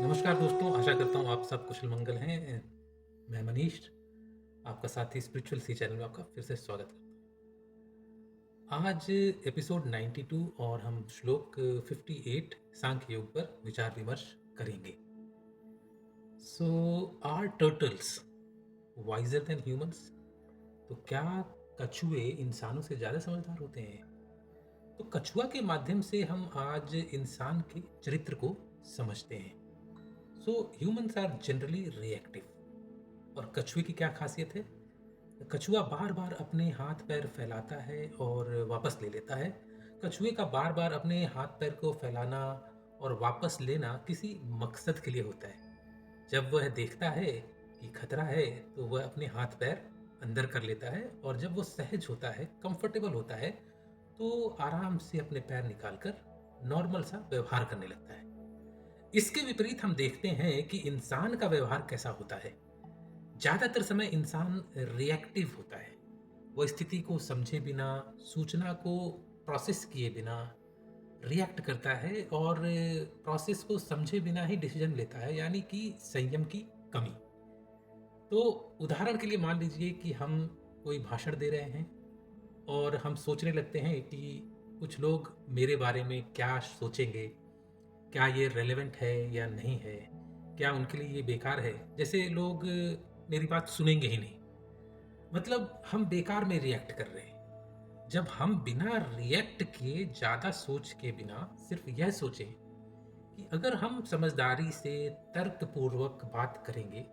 नमस्कार दोस्तों, आशा करता हूँ आप सब कुशल मंगल हैं। मैं मनीष, आपका साथी स्पिरिचुअल सी चैनल में आपका फिर से स्वागत करता हूँ। आज एपिसोड 92 और हम श्लोक 58 सांख्य योग पर विचार विमर्श करेंगे। So are turtles wiser than humans? तो क्या कछुए इंसानों से ज़्यादा समझदार होते हैं? तो कछुआ के माध्यम से हम आज इंसान के चरित्र को समझते हैं। So humans are generally reactive. और कछुए की क्या खासियत है? कछुआ बार बार अपने हाथ पैर फैलाता है और वापस ले लेता है। कछुए का बार बार अपने हाथ पैर को फैलाना और वापस लेना किसी मकसद के लिए होता है। जब वह देखता है कि खतरा है तो वह अपने हाथ पैर अंदर कर लेता है, और जब वो सहज होता है, कंफर्टेबल होता है, तो आराम से अपने पैर निकालकर नॉर्मल सा व्यवहार करने लगता है। इसके विपरीत हम देखते हैं कि इंसान का व्यवहार कैसा होता है। ज्यादातर समय इंसान रिएक्टिव होता है। वो स्थिति को समझे बिना, सूचना को प्रोसेस किए बिना रिएक्ट करता है, और प्रोसेस को समझे बिना ही डिसीजन लेता है, यानी कि संयम की कमी। तो उदाहरण के लिए मान लीजिए कि हम कोई भाषण दे रहे हैं और हम सोचने लगते हैं कि कुछ लोग मेरे बारे में क्या सोचेंगे, क्या ये रेलेवेंट है या नहीं है, क्या उनके लिए ये बेकार है, जैसे लोग मेरी बात सुनेंगे ही नहीं। मतलब हम बेकार में रिएक्ट कर रहे हैं। जब हम बिना रिएक्ट किए, ज्यादा सोच के बिना, सिर्फ यह सोचें कि अगर हम समझदारी से तर्कपूर्वक बात करेंगे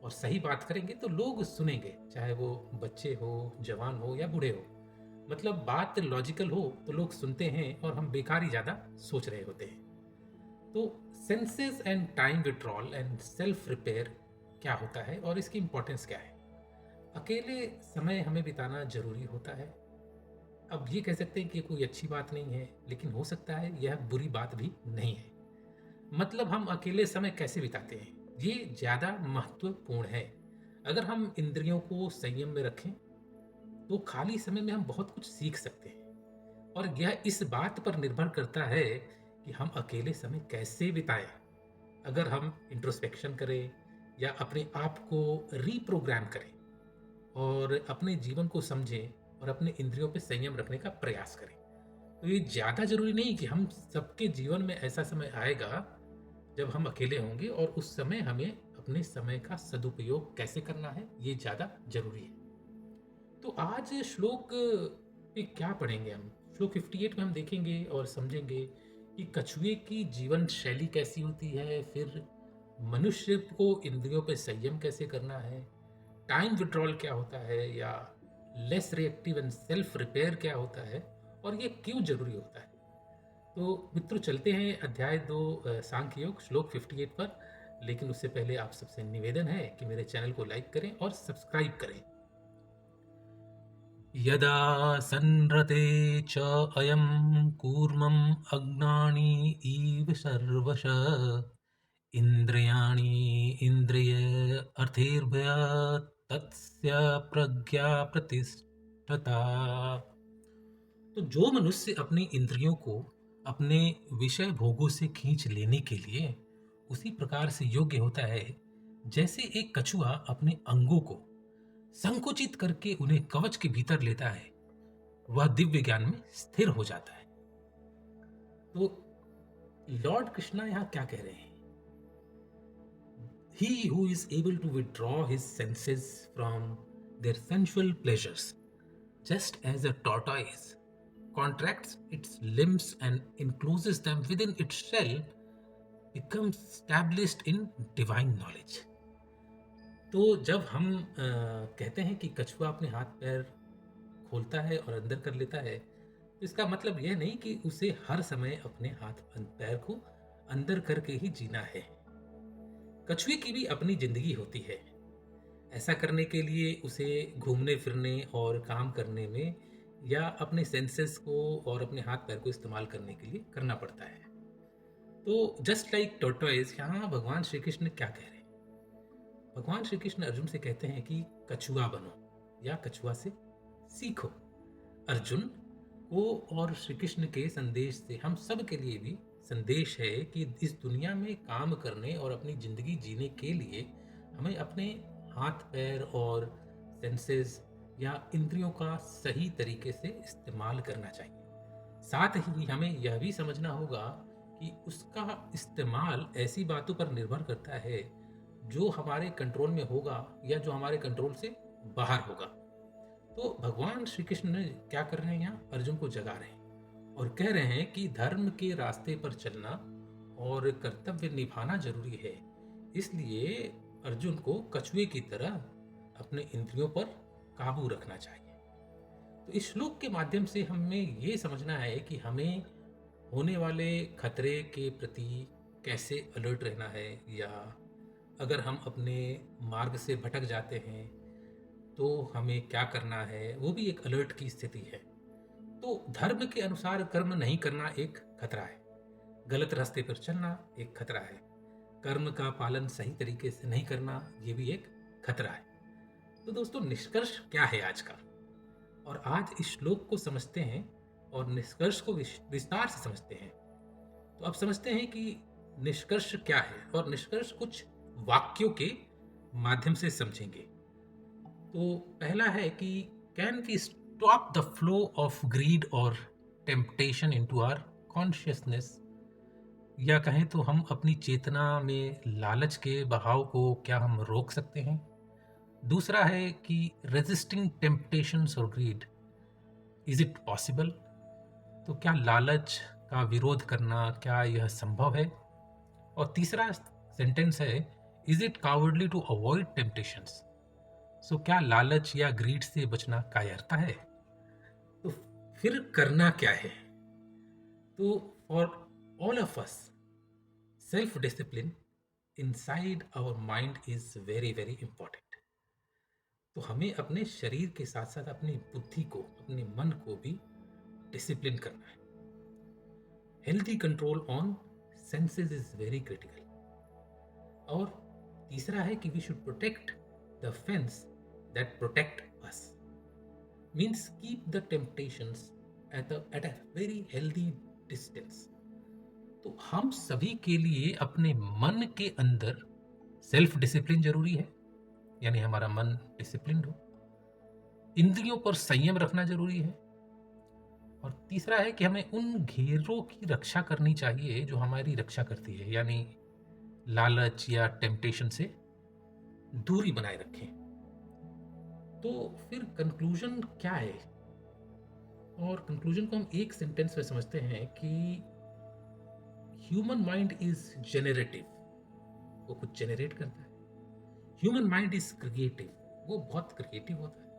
और सही बात करेंगे तो लोग सुनेंगे, चाहे वो बच्चे हो, जवान हो या बूढ़े हो। मतलब बात लॉजिकल हो तो लोग सुनते हैं, और हम बेकार ही ज्यादा सोच रहे होते हैं। तो senses and time withdrawal and self repair क्या होता है और इसकी इंपॉर्टेंस क्या है? अकेले समय हमें बिताना जरूरी होता है। अब ये कह सकते हैं कि कोई अच्छी बात नहीं है, लेकिन हो सकता है यह बुरी बात भी नहीं है। मतलब हम अकेले समय कैसे बिताते हैं, ये ज्यादा महत्वपूर्ण है। अगर हम इंद्रियों को संयम में रखें तो खाली समय में हम बहुत कुछ सीख सकते हैं। और यह इस बात पर निर्भर करता है कि हम अकेले समय कैसे बिताएं। अगर हम इंट्रोस्पेक्शन करें या अपने आप को रीप्रोग्राम करें और अपने जीवन को समझें और अपने इंद्रियों पे संयम रखने का प्रयास करें, तो ये ज़्यादा जरूरी नहीं कि हम सबके जीवन में ऐसा समय आएगा जब हम अकेले होंगे, और उस समय हमें अपने समय का सदुपयोग कैसे करना है ये ज़्यादा जरूरी है। तो आज श्लोक पे क्या पढ़ेंगे हम? श्लोक 58 में हम देखेंगे और समझेंगे कि कछुए की जीवन शैली कैसी होती है, फिर मनुष्य को इंद्रियों पे संयम कैसे करना है, टाइम विड्रॉल क्या होता है, या less reactive and self repair क्या होता है, और ये क्यों जरूरी होता है। तो मित्रों, चलते हैं अध्याय 2 सांख्य योग श्लोक 58 पर। लेकिन उससे पहले आप सबसे निवेदन है कि मेरे चैनल को लाइक करें और सब्सक्राइब करें। यदा संरते च अयं कूर्मम् अग्नानि इव सर्वशः इन्द्रियाणि इन्द्रिय अर्थेभ्य तस्य प्रज्ञा प्रतिष्ठता। तो जो मनुष्य अपनी इंद्रियों को अपने विषय भोगों से खींच लेने के लिए उसी प्रकार से योग्य होता है जैसे एक कछुआ अपने अंगों को संकुचित करके उन्हें कवच के भीतर लेता है, वह दिव्य ज्ञान में स्थिर हो जाता है। तो लॉर्ड कृष्णा यहाँ क्या कह रहे हैं? He who is able to withdraw his senses from their sensual pleasures, just as a tortoise contracts its limbs and encloses them within its shell, becomes established in divine knowledge. तो जब हम कहते हैं कि कछुआ अपने हाथ पैर खोलता है और अंदर कर लेता है, तो इसका मतलब यह नहीं कि उसे हर समय अपने हाथ पैर को अंदर करके ही जीना है। कछुए की भी अपनी जिंदगी होती है। ऐसा करने के लिए उसे घूमने फिरने और काम करने में, या अपने सेंसेस को और अपने हाथ पैर को इस्तेमाल करने के लिए करना पड़ता है। तो जस्ट लाइक टोर्टोइज, यहाँ भगवान श्री कृष्ण क्या कह रहे हैं? भगवान श्री कृष्ण अर्जुन से कहते हैं कि कछुआ बनो या कछुआ से सीखो। अर्जुन को और श्री कृष्ण के संदेश से हम सब के लिए भी संदेश है कि इस दुनिया में काम करने और अपनी ज़िंदगी जीने के लिए हमें अपने हाथ पैर और सेंसेस या इंद्रियों का सही तरीके से इस्तेमाल करना चाहिए। साथ ही हमें यह भी समझना होगा कि उसका इस्तेमाल ऐसी बातों पर निर्भर करता है जो हमारे कंट्रोल में होगा या जो हमारे कंट्रोल से बाहर होगा। तो भगवान श्री कृष्ण ने क्या कर रहे हैं, यहाँ अर्जुन को जगा रहे हैं और कह रहे हैं कि धर्म के रास्ते पर चलना और कर्तव्य निभाना जरूरी है। इसलिए अर्जुन को कछुए की तरह अपने इंद्रियों पर काबू रखना चाहिए। तो इस श्लोक के माध्यम से हमें ये समझना है कि हमें होने वाले खतरे के प्रति कैसे अलर्ट रहना है, या अगर हम अपने मार्ग से भटक जाते हैं तो हमें क्या करना है, वो भी एक अलर्ट की स्थिति है। तो धर्म के अनुसार कर्म नहीं करना एक खतरा है, गलत रास्ते पर चलना एक खतरा है, कर्म का पालन सही तरीके से नहीं करना ये भी एक खतरा है। तो दोस्तों, निष्कर्ष क्या है आज का, और आज इस श्लोक को समझते हैं और निष्कर्ष को विस्तार से समझते हैं। तो अब समझते हैं कि निष्कर्ष क्या है, और निष्कर्ष कुछ वाक्यों के माध्यम से समझेंगे। तो पहला है कि can we stop the flow of greed और टेम्पटेशन इनटू आवर कॉन्शियसनेस, या कहें तो हम अपनी चेतना में लालच के बहाव को क्या हम रोक सकते हैं। दूसरा है कि रेजिस्टिंग टेम्पटेशंस और ग्रीड, इज इट पॉसिबल, तो क्या लालच का विरोध करना, क्या यह संभव है। और तीसरा सेंटेंस है, is it cowardly to avoid temptations, so क्या लालच या ग्रीड से बचना कायरता है। तो फिर करना क्या है। तो for all of us, self discipline inside our mind is very very important. तो हमें अपने शरीर के साथ साथ अपनी बुद्धि को, अपने मन को भी डिसिप्लिन करना है। Healthy control on senses is very critical. और तीसरा है कि we should protect the fence that protect us, means keep the temptations at a very healthy distance. तो हम सभी के लिए अपने मन के अंदर सेल्फ डिसिप्लिन जरूरी है, यानी हमारा मन डिसिप्लिन हो। इंद्रियों पर संयम रखना जरूरी है। और तीसरा है कि हमें उन घेरों की रक्षा करनी चाहिए जो हमारी रक्षा करती है, यानी लालच या टेम्पटेशन से दूरी बनाए रखें। तो फिर कंक्लूजन क्या है, और कंक्लूजन को हम एक सेंटेंस में समझते हैं कि ह्यूमन माइंड इज जेनरेटिव, वो कुछ जेनरेट करता है। ह्यूमन माइंड इज क्रिएटिव, वो बहुत क्रिएटिव होता है।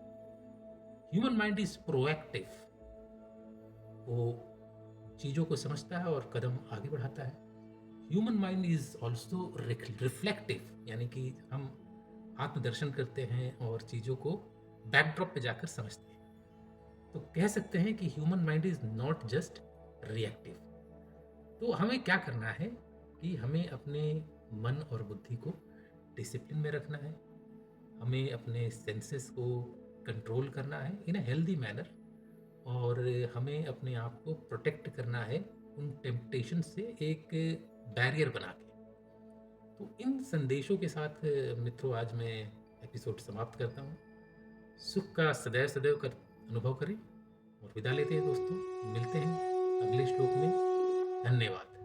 ह्यूमन माइंड इज प्रोएक्टिव, वो चीज़ों को समझता है और कदम आगे बढ़ाता है। Human mind is also reflective, यानी कि हम आत्मदर्शन करते हैं और चीज़ों को बैकड्रॉप पे जाकर समझते हैं। तो कह सकते हैं कि human mind is not just reactive. तो हमें क्या करना है कि हमें अपने मन और बुद्धि को डिसिप्लिन में रखना है, हमें अपने सेंसेस को कंट्रोल करना है इन अ हेल्दी मैनर, और हमें अपने आप को प्रोटेक्ट करना है उन टेम्पटेशन से एक बैरियर बना के। तो इन संदेशों के साथ मित्रों, आज मैं एपिसोड समाप्त करता हूँ। सुख का सदैव सदैव कर अनुभव करें और विदा लेते हैं दोस्तों। मिलते हैं अगले श्लोक में। धन्यवाद।